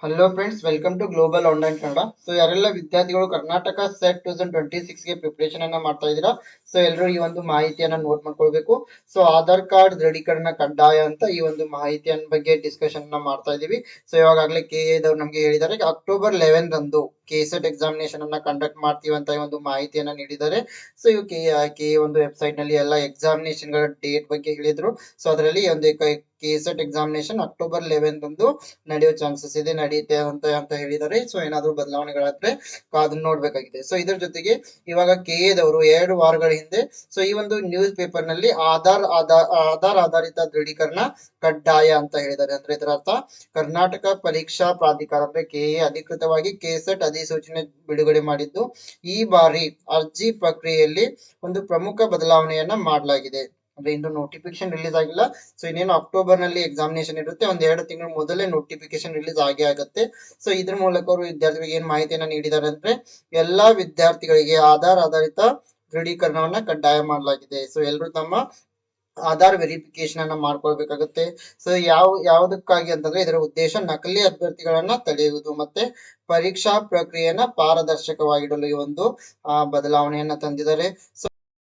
Hello friends, welcome to global online Kannada. So ಯಾರೆಲ್ಲ ವಿದ್ಯಾರ್ಥಿಗಳು Karnataka set 2026 ಗೆ ಪ್ರಿಪರೇಷನ್ ಅನ್ನ ಮಾಡ್ತಾ ಇದ್ದೀರಾ, ಸೊ ಎಲ್ಲರೂ ಈ ಒಂದು ಮಾಹಿತಿಯನ್ನ ನೋಟ್ ಮಾಡ್ಕೊಳ್ಬೇಕು. ಸೊ ಆಧಾರ್ ಕಾರ್ಡ್ ದೃಢೀಕರಣ ಕಡ್ಡಾಯ ಅಂತ ಈ ಒಂದು ಮಾಹಿತಿಯನ್ನ ಬಗ್ಗೆ ಡಿಸ್ಕಷನ್ ಅನ್ನ ಮಾಡ್ತಾ ಇದೀವಿ. ಸೊ ಇವಾಗಲೇ ಕೆಎದವ್ರು ನಮಗೆ ಹೇಳಿದ್ದಾರೆ, ಅಕ್ಟೋಬರ್ 11 ರಂದು ಕೆಸೆಟ್ ಎಕ್ಸಾಮಿನೇಷನ್ ಅನ್ನ ಕಂಡಕ್ಟ್ ಮಾಡ್ತೀವಿ ಅಂತ ಈ ಒಂದು ಮಾಹಿತಿಯನ್ನ ನೀಡಿದ್ದಾರೆ. ಸೊ ಇವು ಕೆ ಒಂದು ವೆಬ್ಸೈಟ್ ನಲ್ಲಿ ಎಲ್ಲ ಎಕ್ಸಾಮಿನೇಷನ್ ಗಳ ಡೇಟ್ ಬಗ್ಗೆ ಹೇಳಿದ್ರು. ಸೊ ಅದರಲ್ಲಿ ಒಂದು ಕೆಸೆಟ್ ಎಕ್ಸಾಮಿನೇಷನ್ ಅಕ್ಟೋಬರ್ 11 ರಂದು ನಡೆಯೋ ಚಾನ್ಸಸ್ ಇದೆ, ನಡೆಯುತ್ತೆ ಅಂತ ಹೇಳಿದ್ದಾರೆ. ಸೊ ಏನಾದ್ರು ಬದಲಾವಣೆಗಳಾದ್ರೆ ಕಾದು ನೋಡ್ಬೇಕಾಗಿದೆ. ಸೊ ಇದ್ರ ಜೊತೆಗೆ ಇವಾಗ ಕೆಎದವರು 2 ವಾರಗಳ ಹಿಂದೆ ಸೊ ಈ ಒಂದು ನ್ಯೂಸ್ ಪೇಪರ್ ನಲ್ಲಿ ಆಧಾರ್ ಆಧಾರಿತ ದೃಢೀಕರಣ ಕಡ್ಡಾಯ ಅಂತ ಹೇಳಿದ್ದಾರೆ. ಅಂದ್ರೆ ಇದರ ಅರ್ಥ ಕರ್ನಾಟಕ ಪರೀಕ್ಷಾ ಪ್ರಾಧಿಕಾರ ಅಂದ್ರೆ ಕೆಎ ಅಧಿಕೃತವಾಗಿ ಕೆಸೆಟ್ ಅಧಿಸೂಚನೆ ಬಿಡುಗಡೆ ಮಾಡಿದ್ದು, ಈ ಬಾರಿ ಅರ್ಜಿ ಪ್ರಕ್ರಿಯೆಯಲ್ಲಿ ಒಂದು ಪ್ರಮುಖ ಬದಲಾವಣೆಯನ್ನ ಮಾಡಲಾಗಿದೆ. ಅಂದ್ರೆ ಇನ್ನು ನೋಟಿಫಿಕೇಶನ್ ರಿಲೀಸ್ ಆಗಿಲ್ಲ. ಸೊ ಇನ್ನೇನು ಅಕ್ಟೋಬರ್ ನಲ್ಲಿ ಎಕ್ಸಾಮಿನೇಷನ್ ಇರುತ್ತೆ, ಒಂದ್ 2 ತಿಂಗಳ ಮೊದಲೇ ನೋಟಿಫಿಕೇಶನ್ ರಿಲೀಸ್ ಆಗುತ್ತೆ. ಸೊ ಇದ್ರ ಮೂಲಕ ಅವರು ವಿದ್ಯಾರ್ಥಿಗಳಿಗೆ ಏನ್ ಮಾಹಿತಿಯನ್ನ ನೀಡಿದ್ದಾರೆ ಅಂದ್ರೆ, ಎಲ್ಲಾ ವಿದ್ಯಾರ್ಥಿಗಳಿಗೆ ಆಧಾರ್ ಆಧಾರಿತ ದೃಢೀಕರಣವನ್ನ ಕಡ್ಡಾಯ ಮಾಡಲಾಗಿದೆ. ಸೊ ಎಲ್ಲರೂ ತಮ್ಮ ಆಧಾರ್ ವೆರಿಫಿಕೇಶನ್ ಅನ್ನ ಮಾಡ್ಕೊಳ್ಬೇಕಾಗುತ್ತೆ. ಸೊ ಯಾವುದಕ್ಕಾಗಿ ಅಂತಂದ್ರೆ, ಇದರ ಉದ್ದೇಶ ನಕಲಿ ಅಭ್ಯರ್ಥಿಗಳನ್ನ ತಡೆಯುವುದು ಮತ್ತೆ ಪರೀಕ್ಷಾ ಪ್ರಕ್ರಿಯೆಯನ್ನ ಪಾರದರ್ಶಕವಾಗಿಡಲು ಈ ಒಂದು ಬದಲಾವಣೆಯನ್ನ ತಂದಿದ್ದಾರೆ. ಸೊ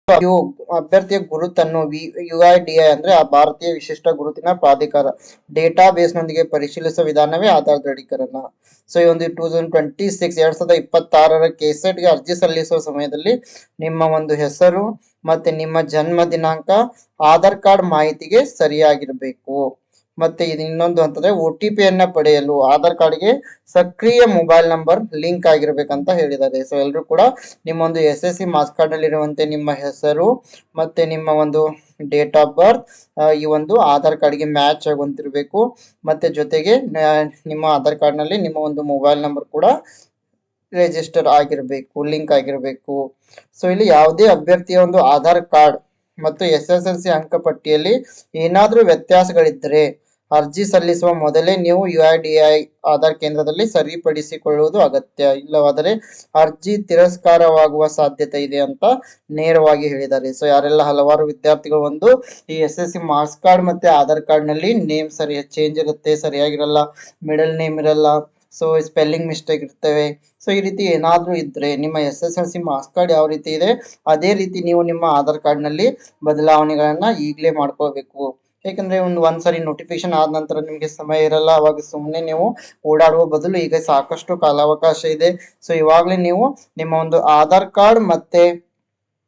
ಇವು ಅಭ್ಯರ್ಥಿಯ ಗುರುತನ್ನು ಯುಐಡಿಎ ಅಂದ್ರೆ ಆ ಭಾರತೀಯ ವಿಶಿಷ್ಟ ಗುರುತಿನ ಪ್ರಾಧಿಕಾರ ಡೇಟಾ ಬೇಸ್ ನೊಂದಿಗೆ ಪರಿಶೀಲಿಸುವ ವಿಧಾನವೇ ಆಧಾರ್ ದೃಢೀಕರಣ. ಸೊ ಈ ಒಂದು 2026 ಕೆಸೆಟ್ ಗೆ ಅರ್ಜಿ ಸಲ್ಲಿಸುವ ಸಮಯದಲ್ಲಿ ನಿಮ್ಮ ಒಂದು ಹೆಸರು ಮತ್ತೆ ನಿಮ್ಮ ಜನ್ಮ ದಿನಾಂಕ ಆಧಾರ್ ಕಾರ್ಡ್ ಮಾಹಿತಿಗೆ ಸರಿಯಾಗಿರ್ಬೇಕು. ಮತ್ತೆ ಇದು ಇನ್ನೊಂದು ಅಂತಂದ್ರೆ OTP ಯನ್ನ ಪಡೆಯಲು ಆಧಾರ್ ಕಾರ್ಡ್ಗೆ ಸಕ್ರಿಯ ಮೊಬೈಲ್ ನಂಬರ್ ಲಿಂಕ್ ಆಗಿರ್ಬೇಕಂತ ಹೇಳಿದ್ದಾರೆ. ಸೊ ಎಲ್ಲರೂ ಕೂಡ ನಿಮ್ಮ ಒಂದು SSC ಮಾರ್ಕ್ಸ್ ಕಾರ್ಡ್ ನಲ್ಲಿ ಇರುವಂತೆ ನಿಮ್ಮ ಹೆಸರು ಮತ್ತೆ ನಿಮ್ಮ ಒಂದು ಡೇಟ್ ಆಫ್ ಬರ್ತ್ ಈ ಒಂದು ಆಧಾರ್ ಕಾರ್ಡ್ಗೆ ಮ್ಯಾಚ್ ಆಗುವಂತಿರ್ಬೇಕು. ಮತ್ತೆ ಜೊತೆಗೆ ನಿಮ್ಮ ಆಧಾರ್ ಕಾರ್ಡ್ ನಲ್ಲಿ ನಿಮ್ಮ ಒಂದು ಮೊಬೈಲ್ ನಂಬರ್ ಕೂಡ ರಿಜಿಸ್ಟರ್ ಆಗಿರ್ಬೇಕು, ಲಿಂಕ್ ಆಗಿರ್ಬೇಕು. ಸೊ ಇಲ್ಲಿ ಯಾವುದೇ ಅಭ್ಯರ್ಥಿಯ ಒಂದು ಆಧಾರ್ ಕಾರ್ಡ್ ಮತ್ತು SSLC ಅಂಕಪಟ್ಟಿಯಲ್ಲಿ ಏನಾದ್ರೂ ವ್ಯತ್ಯಾಸಗಳಿದ್ದರೆ ಅರ್ಜಿ ಸಲ್ಲಿಸುವ ಮೊದಲೇ ನೀವು UIDAI ಆಧಾರ್ ಕೇಂದ್ರದಲ್ಲಿ ಸರಿಪಡಿಸಿಕೊಳ್ಳುವುದು ಅಗತ್ಯ. ಇಲ್ಲವಾದರೆ ಅರ್ಜಿ ತಿರಸ್ಕಾರವಾಗುವ ಸಾಧ್ಯತೆ ಇದೆ ಅಂತ ನೇರವಾಗಿ ಹೇಳಿದ್ದಾರೆ. ಸೊ ಯಾರೆಲ್ಲ ಹಲವಾರು ವಿದ್ಯಾರ್ಥಿಗಳು ಒಂದು ಈ SSC ಮಾರ್ಕ್ಸ್ ಕಾರ್ಡ್ ಮತ್ತೆ ಆಧಾರ್ ಕಾರ್ಡ್ ನಲ್ಲಿ ನೇಮ್ ಸರಿ ಚೇಂಜ್ ಇರುತ್ತೆ, ಸರಿಯಾಗಿರಲ್ಲ, ಮಿಡಲ್ ನೇಮ್ ಇರಲ್ಲ, ಸೊ ಸ್ಪೆಲ್ಲಿಂಗ್ ಮಿಸ್ಟೇಕ್ ಇರ್ತವೆ. ಸೊ ಈ ರೀತಿ ಏನಾದ್ರೂ ಇದ್ರೆ ನಿಮ್ಮ SSLC ಮಾರ್ಕ್ಸ್ ಕಾರ್ಡ್ ಯಾವ ರೀತಿ ಇದೆ ಅದೇ ರೀತಿ ನೀವು ನಿಮ್ಮ ಆಧಾರ್ ಕಾರ್ಡ್ ನಲ್ಲಿ ಬದಲಾವಣೆಗಳನ್ನ ಈಗಲೇ ಮಾಡ್ಕೋಬೇಕು. ಯಾಕಂದ್ರೆ ಒಂದ್ಸರಿ ನೋಟಿಫಿಕೇಶನ್ ಆದ ನಂತರ ನಿಮ್ಗೆ ಸಮಯ ಇರಲ್ಲ, ಅವಾಗ ಸುಮ್ಮನೆ ನೀವು ಓಡಾಡುವ ಬದಲು ಈಗ ಸಾಕಷ್ಟು ಕಾಲಾವಕಾಶ ಇದೆ. ಸೊ ಇವಾಗಲೇ ನೀವು ನಿಮ್ಮ ಒಂದು ಆಧಾರ್ ಕಾರ್ಡ್ ಮತ್ತೆ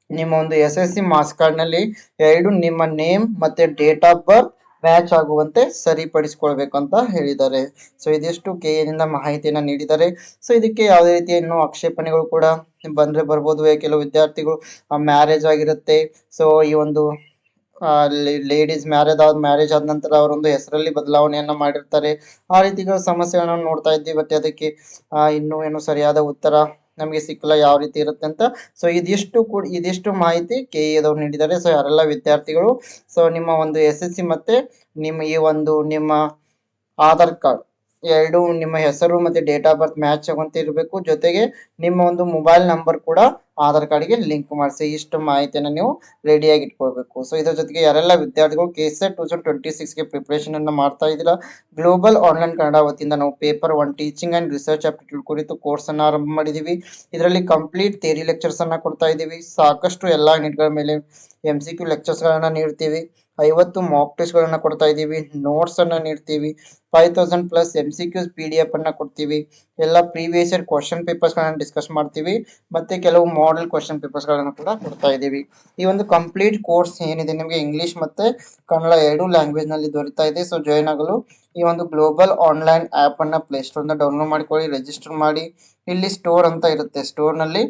ನಿಮ್ಮ ಒಂದು SSC ಮಾರ್ಕ್ಸ್ ಕಾರ್ಡ್ ನಲ್ಲಿ ಎರಡು ನಿಮ್ಮ ನೇಮ್ ಮತ್ತೆ ಡೇಟ್ ಆಫ್ ಬರ್ತ್ ಮ್ಯಾಚ್ ಆಗುವಂತೆ ಸರಿಪಡಿಸಿಕೊಳ್ಬೇಕು ಅಂತ ಹೇಳಿದ್ದಾರೆ. ಸೊ ಇದಿಷ್ಟು ಕೆಎನಿಂದ ಮಾಹಿತಿಯನ್ನ ನೀಡಿದ್ದಾರೆ. ಸೊ ಇದಕ್ಕೆ ಯಾವುದೇ ರೀತಿಯ ಇನ್ನೂ ಆಕ್ಷೇಪಣೆಗಳು ಕೂಡ ಬಂದ್ರೆ ಬರ್ಬೋದು. ಕೆಲವು ವಿದ್ಯಾರ್ಥಿಗಳು ಮ್ಯಾರೇಜ್ ಆಗಿರುತ್ತೆ, ಸೊ ಈ ಒಂದು ಲೇಡೀಸ್ ಮ್ಯಾರೇಜ್ ಆದ ನಂತರ ಅವರೊಂದು ಹೆಸರಲ್ಲಿ ಬದಲಾವಣೆಯನ್ನ ಮಾಡಿರ್ತಾರೆ. ಆ ರೀತಿಗಳ ಸಮಸ್ಯೆಗಳನ್ನು ನೋಡ್ತಾ ಇದ್ದೀವಿ. ಮತ್ತೆ ಅದಕ್ಕೆ ಇನ್ನೂ ಏನು ಸರಿಯಾದ ಉತ್ತರ ನಮಗೆ ಸಿಕ್ಕಲ್ಲ, ಯಾವ ರೀತಿ ಇರುತ್ತೆ ಅಂತ. ಸೊ ಇದಿಷ್ಟು ಮಾಹಿತಿ ಕೆಎದವ್ರು ನೀಡಿದ್ದಾರೆ. ಸೊ ಯಾರೆಲ್ಲ ವಿದ್ಯಾರ್ಥಿಗಳು ಸೊ ನಿಮ್ಮ ಒಂದು SSC ಮತ್ತೆ ನಿಮ್ಮ ಆಧಾರ್ ಕಾರ್ಡ್ ಎರಡು ನಿಮ್ಮ ಹೆಸರು ಮತ್ತೆ ಡೇಟ್ ಆಫ್ ಬರ್ತ್ ಮ್ಯಾಚ್ ಆಗುವಂತೆ ಇರಬೇಕು. ಜೊತೆಗೆ ನಿಮ್ಮ ಒಂದು ಮೊಬೈಲ್ ನಂಬರ್ ಕೂಡ ಆಧಾರ್ ಕಾರ್ಡ್ಗೆ ಲಿಂಕ್ ಮಾಡಿಸಿ. ಇಷ್ಟು ಮಾಹಿತಿಯನ್ನು ನೀವು ರೆಡಿಯಾಗಿ ಇಟ್ಕೊಳ್ಬೇಕು. ಸೊ ಇದರ ಜೊತೆಗೆ ಯಾರೆಲ್ಲ ವಿದ್ಯಾರ್ಥಿಗಳು ಕೆಸೆಟ್ 2026 ಗೆ ಪ್ರಿಪರೇಷನ್ ಅನ್ನ ಮಾಡ್ತಾ ಇದ್ದೀರಾ, ಗ್ಲೋಬಲ್ ಆನ್ಲೈನ್ ಕನ್ನಡ ವತಿಯಿಂದ ನಾವು paper 1 teaching and research aptitude ಕುರಿತು ಕೋರ್ಸ್ ಅನ್ನ ಆರಂಭ ಮಾಡಿದೀವಿ. ಇದರಲ್ಲಿ ಕಂಪ್ಲೀಟ್ ಥಿಯರಿ ಲೆಕ್ಚರ್ಸ್ ಅನ್ನ ಕೊಡ್ತಾ ಇದ್ದೀವಿ. ಸಾಕಷ್ಟು ಎಲ್ಲಾ ಯೂನಿಟ್ಗಳ ಮೇಲೆ MCQ ಲೆಕ್ಚರ್ಸ್ ಗಳನ್ನ ನೀಡ್ತೀವಿ. 50 ಮಾಕ್ ಟೆಸ್ಟ್ ಗಳನ್ನ ಕೊಡ್ತಾ ಇದ್ದೀವಿ. ನೋಟ್ಸ್ ಅನ್ನ ನೀಡ್ತೀವಿ. 5000+ MCQs PDF ಅನ್ನ ಕೊಡ್ತೀವಿ. ಎಲ್ಲ ಪ್ರೀವಿಯಸ್ ಇಯರ್ ಕ್ವಶನ್ ಪೇಪರ್ಸ್ ಗಳನ್ನ ಡಿಸ್ಕಸ್ ಮಾಡ್ತೀವಿ. ಮತ್ತೆ ಕೆಲವು ಮಾಡೆಲ್ ಕ್ವಶನ್ ಪೇಪರ್ಸ್ ಗಳನ್ನ ಕೂಡ ಕೊಡ್ತಾ ಇದ್ದೀವಿ. ಈ ಒಂದು ಕಂಪ್ಲೀಟ್ ಕೋರ್ಸ್ ಏನಿದೆ ನಿಮಗೆ ಇಂಗ್ಲಿಷ್ ಮತ್ತೆ ಕನ್ನಡ ಎರಡು ಲ್ಯಾಂಗ್ವೇಜ್ ನಲ್ಲಿ ದೊರೀತಾ ಇದೆ. ಸೊ ಜಾಯಿನ್ ಆಗಲು ಈ ಒಂದು ಗ್ಲೋಬಲ್ ಆನ್ಲೈನ್ ಆಪ್ ಅನ್ನ ಪ್ಲೇಸ್ಟೋರ್ ಇಂದ ಡೌನ್ಲೋಡ್ ಮಾಡಿಕೊಳ್ಳಿ, ರಿಜಿಸ್ಟರ್ ಮಾಡಿ. ಇಲ್ಲಿ ಸ್ಟೋರ್ ಅಂತ ಇರುತ್ತೆ, ಸ್ಟೋರ್ ನಲ್ಲಿ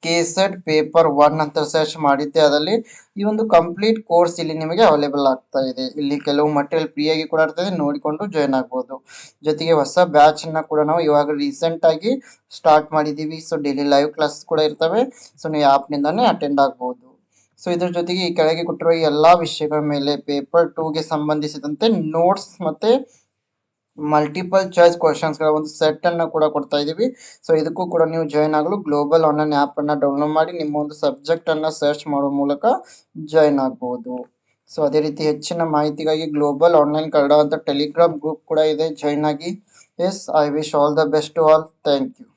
ಕೆಸೆಟ್ ಪೇಪರ್ 1 ಅಂತ ಸರ್ಚ್ ಮಾಡಿದ್ದೆ, ಅದರಲ್ಲಿ ಈ ಒಂದು ಕಂಪ್ಲೀಟ್ ಕೋರ್ಸ್ ಇಲ್ಲಿ ನಿಮಗೆ ಅವೈಲೇಬಲ್ ಆಗ್ತಾ ಇದೆ. ಇಲ್ಲಿ ಕೆಲವು ಮಟೀರಿಯಲ್ ಫ್ರೀ ಆಗಿ ಕೂಡ ಇರ್ತದೆ, ನೋಡಿಕೊಂಡು ಜಾಯಿನ್ ಆಗ್ಬೋದು. ಜೊತೆಗೆ ಹೊಸ ಬ್ಯಾಚ್ ಅನ್ನ ಕೂಡ ನಾವು ಇವಾಗ ರೀಸೆಂಟ್ ಆಗಿ ಸ್ಟಾರ್ಟ್ ಮಾಡಿದೀವಿ. ಸೊ ಡೈಲಿ ಲೈವ್ ಕ್ಲಾಸ್ ಕೂಡ ಇರ್ತವೆ. ಸೊ ನೀವು ಆಪ್ ನಿಂದಾನೇ ಅಟೆಂಡ್ ಆಗ್ಬೋದು. ಸೊ ಇದ್ರ ಜೊತೆಗೆ ಈ ಕೆಳಗೆ ಕೊಟ್ಟಿರುವ ಎಲ್ಲಾ ವಿಷಯಗಳ ಮೇಲೆ ಪೇಪರ್ 2 ಗೆ ಸಂಬಂಧಿಸಿದಂತೆ ನೋಟ್ಸ್ ಮತ್ತೆ ಮಲ್ಟಿಪಲ್ ಚಾಯ್ಸ್ ಕ್ವಶನ್ಸ್ ಗಳ ಒಂದು ಸೆಟ್ ಅನ್ನ ಕೂಡ ಕೊಡ್ತಾ ಇದೀವಿ. ಸೊ ಇದಕ್ಕೂ ಕೂಡ ನೀವು ಜಾಯಿನ್ ಆಗಲು ಗ್ಲೋಬಲ್ ಆನ್ಲೈನ್ ಆಪ್ ಅನ್ನ ಡೌನ್ಲೋಡ್ ಮಾಡಿ ನಿಮ್ಮ ಒಂದು ಸಬ್ಜೆಕ್ಟ್ ಅನ್ನ ಸರ್ಚ್ ಮಾಡುವ ಮೂಲಕ ಜಾಯಿನ್ ಆಗಬಹುದು. ಸೊ ಅದೇ ರೀತಿ ಹೆಚ್ಚಿನ ಮಾಹಿತಿಗಾಗಿ ಗ್ಲೋಬಲ್ ಆನ್ಲೈನ್ ಕನ್ನಡ ಅಂತ ಟೆಲಿಗ್ರಾಮ್ ಗ್ರೂಪ್ ಕೂಡ ಇದೆ, ಜಾಯ್ನ್ ಆಗಿ. Yes, I wish all the best to all. Thank you.